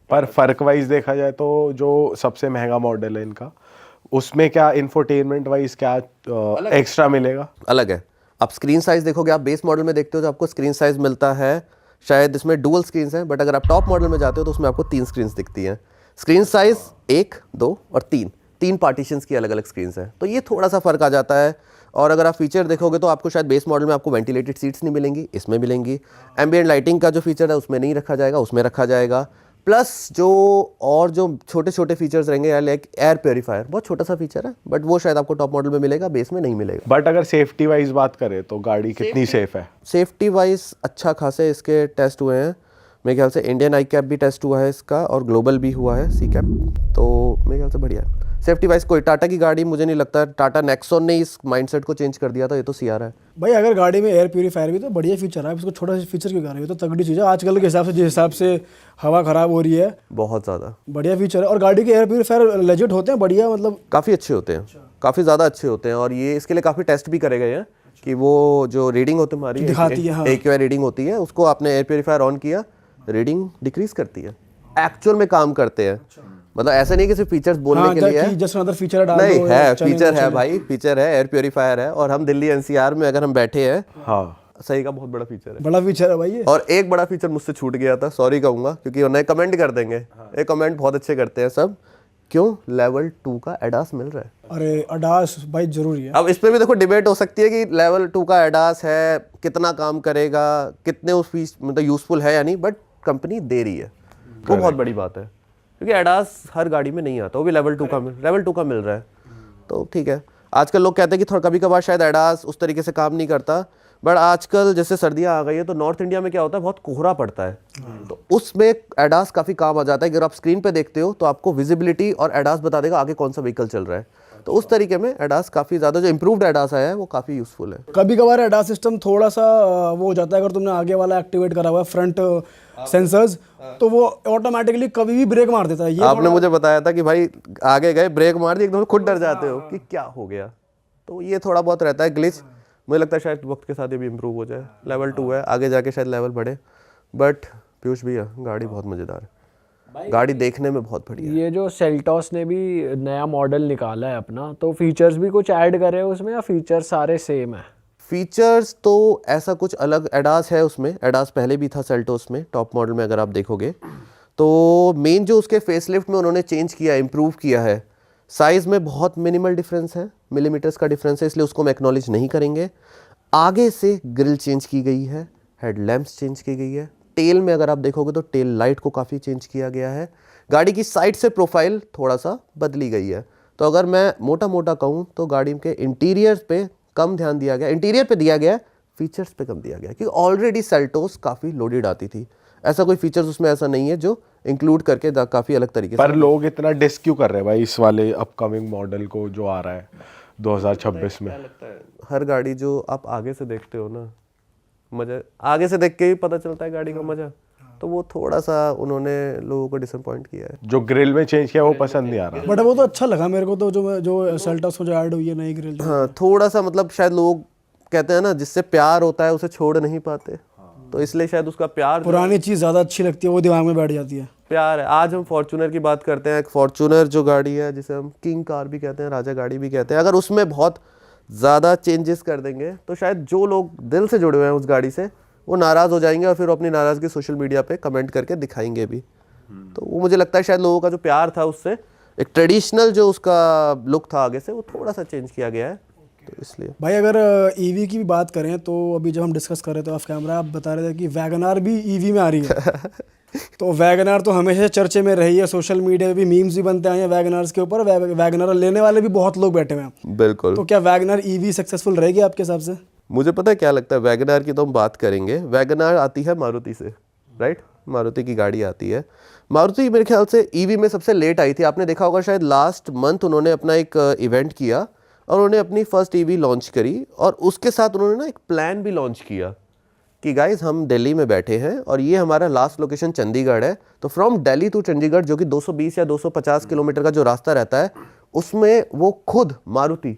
पर फर्क वाइज देखा जाए तो जो सबसे महंगा मॉडल है इनका, उसमें क्या इंफोटेनमेंट वाइज क्या एक्स्ट्रा मिलेगा? अलग है। आप स्क्रीन साइज देखोगे, आप बेस मॉडल में देखते हो तो आपको स्क्रीन साइज मिलता है, शायद इसमें डुअल स्क्रीन है, बट अगर आप टॉप मॉडल में जाते हो तो उसमें आपको 3 स्क्रीन दिखती हैं। स्क्रीन साइज 1, 2 और 3 पार्टीशंस की अलग अलग स्क्रीन है, तो ये थोड़ा सा फर्क आ जाता है। और अगर आप फीचर देखोगे तो आपको शायद बेस मॉडल में आपको वेंटिलेटेड सीट्स नहीं मिलेंगी, इसमें मिलेंगी। एम्बिएंट लाइटिंग का जो फीचर है उसमें नहीं रखा जाएगा, उसमें रखा जाएगा। प्लस जो और जो छोटे छोटे फीचर्स रहेंगे, लाइक एयर प्योरीफायर, बहुत छोटा सा फीचर है, बट वो शायद आपको टॉप मॉडल में मिलेगा, बेस में नहीं मिलेगा। बट अगर सेफ्टी वाइज बात करें तो गाड़ी कितनी सेफ है? सेफ्टी वाइज अच्छा खासे इसके टेस्ट हुए हैं। मेरे ख्याल से इंडियन आई कैप भी टेस्ट हुआ है इसका, और ग्लोबल भी हुआ है सी कैप, तो मेरे ख्याल से बढ़िया है सेफ्टी वाइज। कोई टाटा की गाड़ी, मुझे नहीं लगता टाटा नेक्सॉन ने इस माइंडसेट को चेंज कर दिया था, ये तो सीआर है भाई। अगर गाड़ी में एयर प्यूरीफायर भी तो बढ़िया फीचर है, इसको छोटा सा फीचर क्यों कर रहे हो? तो तगड़ी चीज़ है आजकल के हिसाब से, जिस हिसाब से हवा खराब हो रही है, बहुत ज़्यादा बढ़िया फीचर है। और गाड़ी के एयर प्यूरीफायर लेजिट होते हैं, बढ़िया, मतलब काफ़ी अच्छे होते हैं, काफ़ी ज़्यादा अच्छे होते हैं। और ये इसके लिए काफ़ी टेस्ट भी करे गए हैं कि वो जो रीडिंग होती है हमारी दिखाती है, हाँ। AQI रीडिंग होती है, उसको आपने एयर प्योरीफायर ऑन किया, रीडिंग डिक्रीज करती है, एक्चुअल में काम करते हैं। मतलब ऐसा नहीं कि सिर्फ फीचर्स बोलने के लिए है, जस्ट अनदर फीचर डाल नहीं दो, है, चलेंगे, फीचर है चलेंगे। भाई, फीचर है, एयर प्योरीफायर है। और हम दिल्ली NCR में अगर हम बैठे हैं, हाँ सही का बहुत बड़ा फीचर है, बड़ा फीचर है भाई ये। और एक बड़ा फीचर मुझसे छूट गया था, सॉरी कहूंगा, क्योंकि उन्हें कमेंट कर देंगे, ये कमेंट बहुत अच्छे करते हैं सब, क्यों लेवल 2 का एडास मिल रहा है। अरे अडास भाई जरूरी है। अब इस पे भी देखो डिबेट हो सकती है कि लेवल 2 का एडास है, कितना काम करेगा, कितने उस फीस मतलब यूजफुल है या नहीं, बट कंपनी दे रही है, वो बहुत बड़ी बात है। क्योंकि एडास हर गाड़ी में नहीं आता, वो भी लेवल 2 का मिल रहा है, तो ठीक है। आजकल लोग कहते हैं कि थोड़ा कभी कभार शायद एडास उस तरीके से काम नहीं करता, बट आजकल जैसे सर्दियाँ आ गई है तो नॉर्थ इंडिया में क्या होता है, बहुत कोहरा पड़ता है, तो उसमें एडास काफ़ी काम आ जाता है। अगर आप स्क्रीन पे देखते हो तो आपको विजिबिलिटी और एडास बता देगा आगे कौन सा व्हीकल चल रहा है, तो उस तरीके में एडास काफ़ी ज़्यादा, जो इम्प्रूव्ड एडास आया है वो काफ़ी यूजफुल है। कभी कभार एडास सिस्टम थोड़ा सा वो हो जाता है, अगर तुमने आगे वाला एक्टिवेट करा हुआ है फ्रंट सेंसर्स, तो वो ऑटोमेटिकली कभी भी ब्रेक मार देता है। ये आपने मुझे बताया था कि भाई आगे गए ब्रेक मार दी, एकदम खुद डर जाते हो कि क्या हो गया, तो ये थोड़ा बहुत रहता है ग्लिच। मुझे लगता है शायद वक्त के साथ ये भी इम्प्रूव हो जाए। लेवल 2 है, आगे जाके शायद लेवल बढ़े, बट पीयूष भैया गाड़ी बहुत मज़ेदार है, गाड़ी देखने में बहुत बढ़िया है। ये जो सेल्टॉस ने भी नया मॉडल निकाला है अपना, तो फीचर्स भी कुछ ऐड करे हैं उसमें, या फीचर्स सारे सेम है? फीचर्स तो ऐसा कुछ अलग, एडास है उसमें, एडास पहले भी था सेल्टोस में, टॉप मॉडल में अगर आप देखोगे तो मेन जो उसके फेसलिफ्ट में उन्होंने चेंज किया, इम्प्रूव किया है, साइज़ में बहुत मिनिमल डिफरेंस है, मिलीमीटर्स का डिफरेंस है, इसलिए उसको हम एक्नॉलेज नहीं करेंगे। आगे से ग्रिल चेंज की गई है, हेडलैम्प्स चेंज की गई है, टेल में अगर आप देखोगे तो टेल लाइट को काफ़ी चेंज किया गया है, गाड़ी की साइड से प्रोफाइल थोड़ा सा बदली गई है। तो अगर मैं मोटा मोटा कहूँ तो गाड़ी के इंटीरियर पे कम ध्यान दिया गया, इंटीरियर पे दिया गया, फीचर्स पे कम दिया गया, क्योंकि ऑलरेडी सेल्टोस काफ़ी लोडेड आती थी, ऐसा कोई फीचर्स उसमें ऐसा नहीं है जो इंक्लूड करके काफ़ी अलग तरीके से। पर लोग इतना डिस क्यों कर रहे हैं भाई इस वाले अपकमिंग मॉडल को जो आ रहा है 2026 में? हर गाड़ी जो आप आगे से देखते हो ना, मज़ा आगे से देख के ही पता चलता है गाड़ी का मज़ा, तो वो थोड़ा सा उन्होंने लोगों को डिसअपॉइंट किया है। जो ग्रिल में चेंज किया वो पसंद नहीं आ रहा, बट वो तो अच्छा लगा मेरे को, तो जो सेल्टॉस में जो ऐड हुई है नई ग्रिल, हाँ, थोड़ा सा मतलब शायद लोग कहते हैं ना, जिससे प्यार होता है उसे छोड़ नहीं पाते, तो इसलिए शायद उसका प्यार, पुरानी चीज़ ज़्यादा अच्छी लगती है, वो दिमाग में बैठ जाती है, प्यार है। आज हम फॉर्च्यूनर की बात करते हैं, एक फॉर्च्यूनर जो गाड़ी है जिसे हम किंग कार भी कहते हैं, राजा गाड़ी भी कहते हैं, अगर उसमें बहुत ज़्यादा चेंजेस कर देंगे तो शायद जो लोग दिल से जुड़े हुए हैं उस गाड़ी से वो नाराज़ हो जाएंगे, और फिर वो अपनी नाराज़गी सोशल मीडिया पे कमेंट करके दिखाएंगे भी। तो वो मुझे लगता है शायद लोगों का जो प्यार था उससे, एक ट्रेडिशनल जो उसका लुक था आगे से, वो थोड़ा सा चेंज किया गया है, तो इसलिए। भाई अगर ईवी की भी बात करें तो अभी जब हम डिस्कस कर रहे थे ऑफ कैमरा, आप बता रहे थे कि वैगनार भी ईवी में आ रही है तो वैगनार तो हमेशा चर्चे में रही है, सोशल मीडिया पे भी मीम्स भी बनते आए हैं वैगनार्स के ऊपर, वैगनार लेने वाले भी बहुत लोग बैठे हुए हैं। बिल्कुल। तो क्या वैगनार ईवी सक्सेसफुल रहेगी आपके हिसाब से? मुझे पता है क्या लगता है, वैगनार की तो हम बात करेंगे, वैगनार आती है मारुति से, राइट, मारुति की गाड़ी आती है। मारुति मेरे ख्याल से ईवी में सबसे लेट आई थी, आपने देखा होगा शायद लास्ट मंथ उन्होंने अपना एक इवेंट किया और उन्होंने अपनी फर्स्ट ईवी लॉन्च करी, और उसके साथ उन्होंने ना एक प्लान भी लॉन्च किया कि गाइज हम दिल्ली में बैठे हैं और ये हमारा लास्ट लोकेशन चंडीगढ़ है, तो फ्रॉम दिल्ली टू चंडीगढ़ जो कि 220 या 250 किलोमीटर का जो रास्ता रहता है, उसमें वो खुद मारुति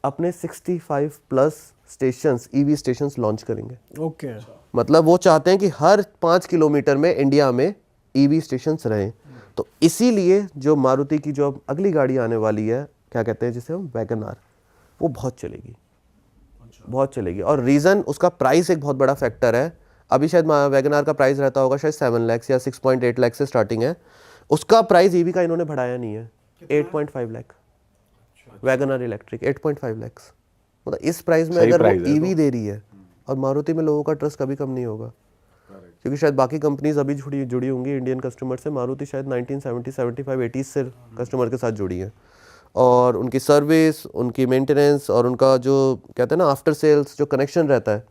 अपने 65 plus stations, EV stations launch करेंगे। ओके। मतलब वो चाहते हैं कि हर 5 किलोमीटर में इंडिया में ईवी स्टेशंस रहें। तो इसीलिए जो मारुति की जो अब अगली गाड़ी आने वाली है, क्या कहते हैं जिसे हम, वैगन आर, वो बहुत चलेगी, बहुत चलेगी। और रीज़न उसका प्राइस एक बहुत बड़ा फैक्टर है। अभी शायद वैगन आर का प्राइस रहता होगा शायद 7 लाख या 6.8 लाख से स्टार्टिंग है। उसका प्राइस ईवी का इन्होंने बढ़ाया नहीं है, 8.5 lakh. Wagon R electric 8.5 lakh, मतलब इस प्राइस में सही अगर वो price है ईवी दे रही है, और मारुति में लोगों का ट्रस्ट कभी कम नहीं होगा, क्योंकि शायद बाकी कंपनीज अभी जुड़ी होंगी इंडियन कस्टमर से, मारुति शायद 1970, 75, 80 से कस्टमर के साथ जुड़ी है। और उनकी सर्विस, उनकी मेंटेनेंस और उनका जो कहते हैं ना आफ्टर सेल्स जो कनेक्शन रहता है,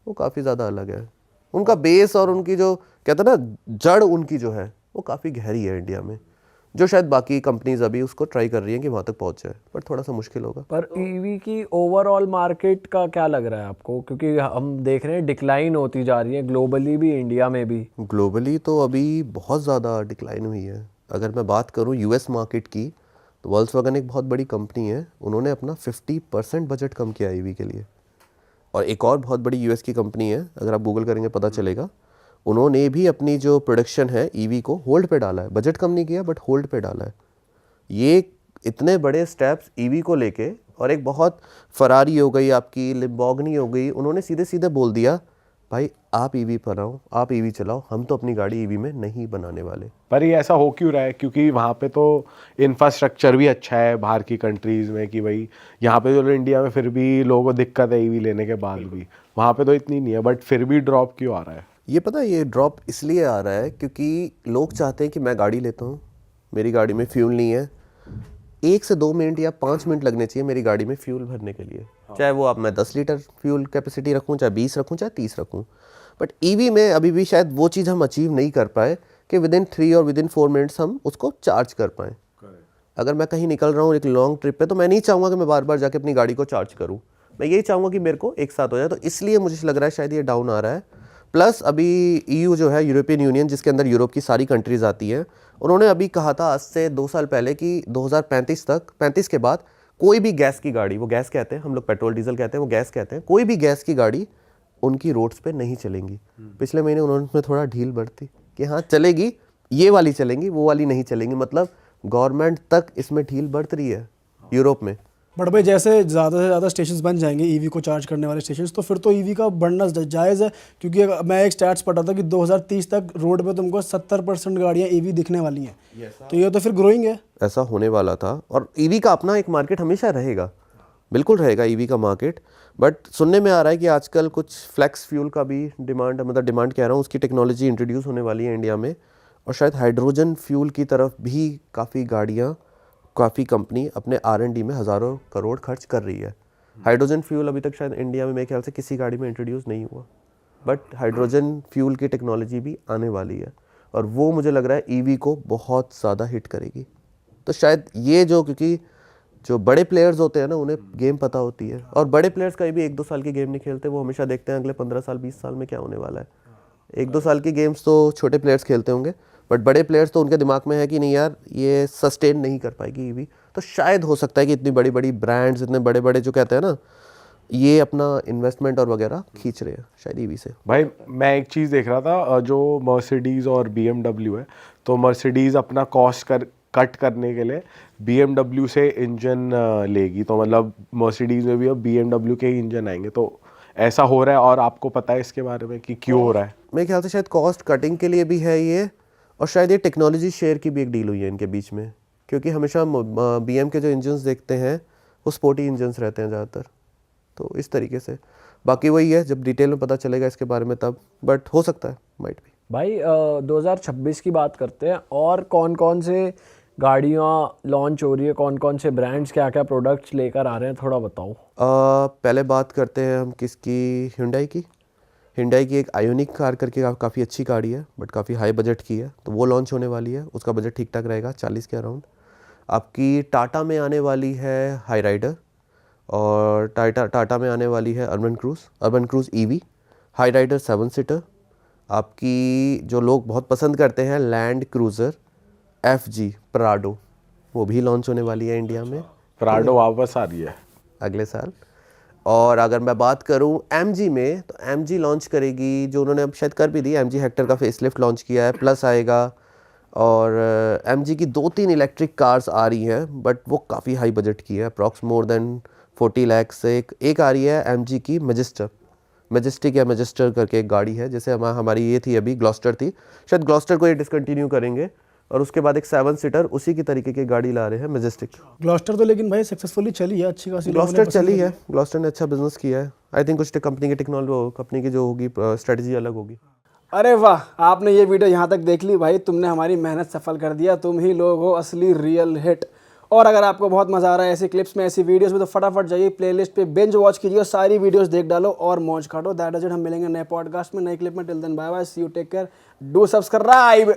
वो काफ़ी ज़्यादा अलग है। उनका बेस और उनकी जो कहते हैं ना जड़ उनकी जो है, वो काफ़ी गहरी है इंडिया में, जो शायद बाकी कंपनीज अभी उसको ट्राई कर रही हैं कि वहाँ तक पहुँच जाए, पर थोड़ा सा मुश्किल होगा। पर ईवी की ओवरऑल मार्केट का क्या लग रहा है आपको, क्योंकि हम देख रहे हैं डिक्लाइन होती जा रही है ग्लोबली भी, इंडिया में भी। ग्लोबली तो अभी बहुत ज़्यादा डिक्लाइन हुई है। अगर मैं बात करूँ यूएस मार्केट की, तो वोल्क्सवैगन एक बहुत बड़ी कंपनी है, उन्होंने अपना 50% बजट कम किया ईवी के लिए। और एक और बहुत बड़ी यूएस की कंपनी है, अगर आप गूगल करेंगे पता चलेगा, उन्होंने भी अपनी जो प्रोडक्शन है ईवी को होल्ड पे डाला है। बजट कम नहीं किया बट होल्ड पे डाला है। ये इतने बड़े स्टेप्स ईवी को लेके, और एक बहुत फरारी हो गई आपकी, लिम्बॉर्गिनी हो गई, उन्होंने सीधे सीधे बोल दिया भाई आप ईवी पर आओ, आप ईवी चलाओ, हम तो अपनी गाड़ी ईवी में नहीं बनाने वाले। पर ये ऐसा हो क्यों रहा है? क्योंकि वहाँ पे तो इंफ्रास्ट्रक्चर भी अच्छा है बाहर की कंट्रीज में, कि भाई यहाँ पे जो इंडिया में फिर भी लोगों को दिक्कत है ईवी लेने के बाद भी, वहाँ पे तो इतनी नहीं है, बट फिर भी ड्रॉप क्यों आ रहा है? ये पता है, ये ड्रॉप इसलिए आ रहा है क्योंकि लोग चाहते हैं कि मैं गाड़ी लेता हूँ, मेरी गाड़ी में फ्यूल नहीं है, 1 से 2 मिनट या 5 मिनट लगने चाहिए मेरी गाड़ी में फ्यूल भरने के लिए। चाहे वो आप मैं 10 लीटर फ्यूल कैपेसिटी रखूँ, चाहे 20 रखूँ, चाहे 30 रखूँ। बट ईवी में अभी भी शायद वो चीज़ हम अचीव नहीं कर पाए कि विदिन 3 और विदिन 4 मिनट्स हम उसको चार्ज कर पाएँ। अगर मैं कहीं निकल रहा हूँ एक लॉन्ग ट्रिप पे, तो मैं नहीं चाहूँगा कि मैं बार बार जाके अपनी गाड़ी को चार्ज करूँ, मैं यही चाहूँगा कि मेरे को एक साथ हो जाए। तो इसलिए मुझे लग रहा है शायद ये डाउन आ रहा है। प्लस अभी EU जो है, यूरोपियन यूनियन, जिसके अंदर यूरोप की सारी कंट्रीज़ आती हैं, उन्होंने अभी कहा था आज से 2 साल पहले कि 2035 तक, 35 के बाद कोई भी गैस की गाड़ी, वो गैस कहते हैं, हम लोग पेट्रोल डीजल कहते हैं, वो गैस कहते हैं, कोई भी गैस की गाड़ी उनकी रोड्स पे नहीं चलेंगी। पिछले महीने उन्होंने थोड़ा ढील बरती कि हाँ चलेगी, ये वाली चलेंगी, वो वाली नहीं चलेंगी। मतलब गवर्नमेंट तक इसमें ढील बरत रही है यूरोप में। बट भाई जैसे ज़्यादा से ज़्यादा स्टेशंस बन जाएंगे ईवी को चार्ज करने वाले स्टेशंस, तो फिर तो ईवी का बढ़ना जायज़ है। क्योंकि मैं एक स्टैट्स पढ़ा था कि 2030 तक रोड पे तुमको 70% गाड़ियाँ ईवी दिखने वाली हैं। तो ये तो फिर ग्रोइंग है। ऐसा होने वाला था, और ईवी का अपना एक मार्केट हमेशा रहेगा, बिल्कुल रहेगा ईवी का मार्केट। बट सुनने में आ रहा है कि आजकल कुछ फ्लेक्स फ्यूल का भी डिमांड, मतलब डिमांड कह रहा हूँ, उसकी टेक्नोलॉजी इंट्रोड्यूस होने वाली है इंडिया में। और शायद हाइड्रोजन फ्यूल की तरफ भी काफ़ी गाड़ियाँ, काफ़ी कंपनी अपने R&D में हज़ारों करोड़ खर्च कर रही है। हाइड्रोजन फ्यूल अभी तक शायद इंडिया में मेरे ख्याल से किसी गाड़ी में इंट्रोड्यूस नहीं हुआ, बट हाइड्रोजन फ्यूल की टेक्नोलॉजी भी आने वाली है, और वो मुझे लग रहा है ईवी को बहुत ज़्यादा हिट करेगी। तो शायद ये जो, क्योंकि जो बड़े प्लेयर्स होते हैं ना, उन्हें गेम पता होती है, और बड़े प्लेयर्स कहीं भी 1-2 साल की गेम नहीं खेलते, वो हमेशा देखते हैं अगले 15 साल 20 साल में क्या होने वाला है। 1-2 साल की गेम्स तो छोटे प्लेयर्स खेलते होंगे, बट बड़े प्लेयर्स तो उनके दिमाग में है कि नहीं यार ये सस्टेन नहीं कर पाएगी ईवी। तो शायद हो सकता है कि इतनी बड़ी बड़ी ब्रांड्स, इतने बड़े बड़े जो कहते हैं ना, ये अपना इन्वेस्टमेंट और वगैरह खींच रहे हैं शायद ईवी से। भाई मैं एक चीज़ देख रहा था, जो मर्सिडीज़ और BMW है, तो मर्सिडीज़ अपना कॉस्ट कट करने के लिए BMW से इंजन लेगी, तो मतलब मर्सिडीज़ में भी अब BMW के ही इंजन आएंगे। तो ऐसा हो रहा है, और आपको पता है इसके बारे में कि क्यों हो रहा है? मेरे ख्याल से शायद कॉस्ट कटिंग के लिए भी है ये, और शायद ये टेक्नोलॉजी शेयर की भी एक डील हुई है इनके बीच में, क्योंकि हमेशा BM के जो इंजन्स देखते हैं वो स्पोर्टी इंजन्स रहते हैं ज़्यादातर। तो इस तरीके से, बाकी वही है, जब डिटेल में पता चलेगा इसके बारे में तब, बट हो सकता है, माइट भी। भाई 2026 की बात करते हैं, और कौन कौन से गाड़ियाँ लॉन्च हो रही है, कौन कौन से ब्रांड्स क्या क्या प्रोडक्ट्स लेकर आ रहे हैं, थोड़ा बताओ। पहले बात करते हैं हम किसकी, Hyundai की। Hyundai की एक आयोनिक कार करके काफ़ी अच्छी गाड़ी है, बट काफ़ी हाई बजट की है, तो वो लॉन्च होने वाली है। उसका बजट ठीक ठाक रहेगा, 40 के अराउंड। आपकी टाटा में आने वाली है हाई राइडर, और टाटा में आने वाली है Urban Cruise EV, Hyryder 7 seater. आपकी जो लोग बहुत पसंद करते हैं लैंड क्रूज़र FG प्राडो, वो भी लॉन्च होने वाली है इंडिया में। प्राडो वापस आ रही है अगले साल। और अगर मैं बात करूं MG में, तो MG लॉन्च करेगी, जो उन्होंने अब शायद कर भी दी, MG हेक्टर का फेसलिफ्ट लॉन्च किया है, प्लस आएगा। और MG की 2-3 इलेक्ट्रिक कार्स आ रही हैं, बट वो काफ़ी हाई बजट की है, अप्रॉक्स मोर देन 40 लाख से। एक आ रही है MG की मैजेस्टिक या मैजेस्टर करके एक गाड़ी है, जैसे हमारी ये थी अभी ग्लॉस्टर थी, शायद ग्लॉस्टर को ये डिसकंटिन्यू करेंगे, और उसके बाद एक 7 सीटर उसी की तरीके की गाड़ी ला रहे हैं, मैजेस्टिक। ग्लॉस्टर तो लेकिन भाई सक्सेसफुली चली है, अच्छी खासी लोगों ने ग्लॉस्टर पसंद चली करी। है, ग्लॉस्टर ने अच्छा बिजनेस किया है। आई थिंक कुछ कंपनी की कंपनी की जो होगी स्ट्रेटजी अलग होगी। अरे वाह, आपने ये वीडियो यहाँ तक देख ली भाई, तुमने हमारी मेहनत सफल कर दिया, तुम ही लोग हो असली रियल हिट। और अगर आपको बहुत मजा आ रहा है ऐसी क्लिप्स में, ऐसी वीडियोस में, तो फटाफट जाइए प्लेलिस्ट पे बिंज वॉच कीजिए और सारी वीडियोस देख डालो और मौज काटो। That is it. हम मिलेंगे नए पॉडकास्ट में, नए क्लिप में। Till then bye bye, see you, take care, do subscribe.